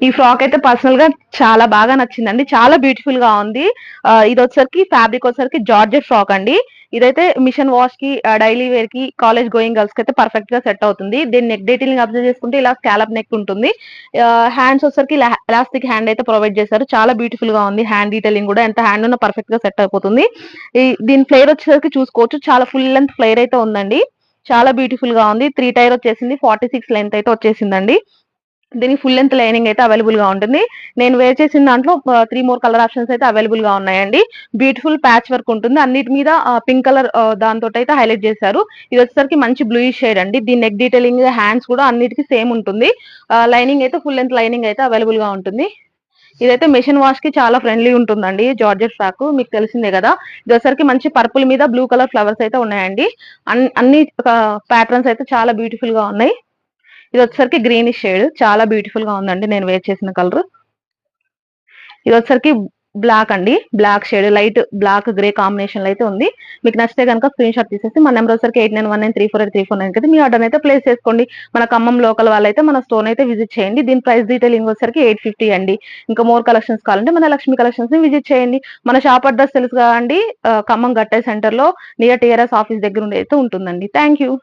ఈ ఫ్రాక్ అయితే పర్సనల్ గా చాలా బాగా నచ్చిందండి. చాలా బ్యూటిఫుల్ గా ఉంది. ఇది వచ్చేసరికి ఫ్యాబ్రిక్ వచ్చేసరికి జార్జెట్ ఫ్రాక్ అండి. ఇదైతే మిషన్ వాష్ కి, డైలీ వేర్ కి, కాలేజ్ గోయింగ్ గర్ల్స్ కి అయితే పర్ఫెక్ట్ గా సెట్ అవుతుంది. దీని నెక్ డీటెయిలింగ్ అబ్జర్వ్ చేసుకుంటే ఇలా స్కాలప్ నెక్ ఉంటుంది. హ్యాండ్స్ వచ్చేసరికి ఎలాస్టిక్ హ్యాండ్ అయితే ప్రొవైడ్ చేశారు. చాలా బ్యూటిఫుల్ గా ఉంది. హ్యాండ్ డీటెయిలింగ్ కూడా ఎంత హ్యాండ్ ఉన్నా పర్ఫెక్ట్ గా సెట్ అయిపోతుంది. దీని ఫ్లేర్ వచ్చేసరికి చూసుకోవచ్చు. చాలా ఫుల్ లెంత్ ఫ్లేర్ అయితే ఉందండి. చాలా బ్యూటిఫుల్ గా ఉంది. 3 టైర్ వచ్చేసింది. 46 లెంత్ అయితే వచ్చేసిందండి. దీనికి ఫుల్ లెంత్ లైనింగ్ అయితే అవైలబుల్ గా ఉంటుంది. నేను వేర్ చేసిన దాంట్లో 3 మోర్ కలర్ ఆప్షన్స్ అయితే అవైలబుల్ గా ఉన్నాయండి. బ్యూటిఫుల్ ప్యాచ్ వర్క్ ఉంటుంది. అన్నిటి మీద పింక్ కలర్ దాంతో అయితే హైలైట్ చేశారు. ఇది వచ్చేసరికి మంచి బ్లూయిష్ షేడ్ అండి. దీని నెక్ డీటెయిలింగ్, హ్యాండ్స్ కూడా అన్నిటికీ సేమ్ ఉంటుంది. లైనింగ్ అయితే ఫుల్ లెంత్ లైనింగ్ అయితే అవైలబుల్ గా ఉంటుంది. ఇదైతే మెషిన్ వాష్ కి చాలా ఫ్రెండ్లీ ఉంటుందండి. జార్జెట్ ఫ్రాక్ మీకు తెలిసిందే కదా. ఇది వచ్చేసరికి మంచి పర్పుల్ మీద బ్లూ కలర్ ఫ్లవర్స్ అయితే ఉన్నాయండి. అన్ని ప్యాటర్న్స్ అయితే చాలా బ్యూటిఫుల్ గా ఉన్నాయి. ఇది వచ్చేసరికి గ్రీనిష్ షేడ్ చాలా బ్యూటిఫుల్ గా ఉందండి. నేను వేర్ చేసిన కలర్ ఇది వచ్చేసరికి బ్లాక్ అండి. Black shade, light black grey combination లో అయితే ఉంది. మీకు నచ్చితే కనుక స్క్రీన్ షాట్ తీసేసి మన నెంబర్ వచ్చేసరికి 8919348349 అయితే మీ ఆర్డర్ అయితే ప్లేస్ చేసుకోండి. మన ఖమ్మం లోకల్ వాళ్ళైతే మన స్టోర్ అయితే విజిట్ చేయండి. దీని ప్రైస్ డీటెయిలింగ్ వచ్చేసరికి 850 అండి. ఇంకా మోర్ కలెక్షన్స్ కావాలంటే మన లక్ష్మీ కలెక్షన్స్ ని విజిట్ చేయండి. మన షాప్ అడ్రస్ తెలుసు కదండి, ఖమ్మం గట్టై సెంటర్ లో నియర్ టీఆర్ఎస్ ఆఫీస్ దగ్గర ఉండి అయితే ఉంటుందండి. Thank you.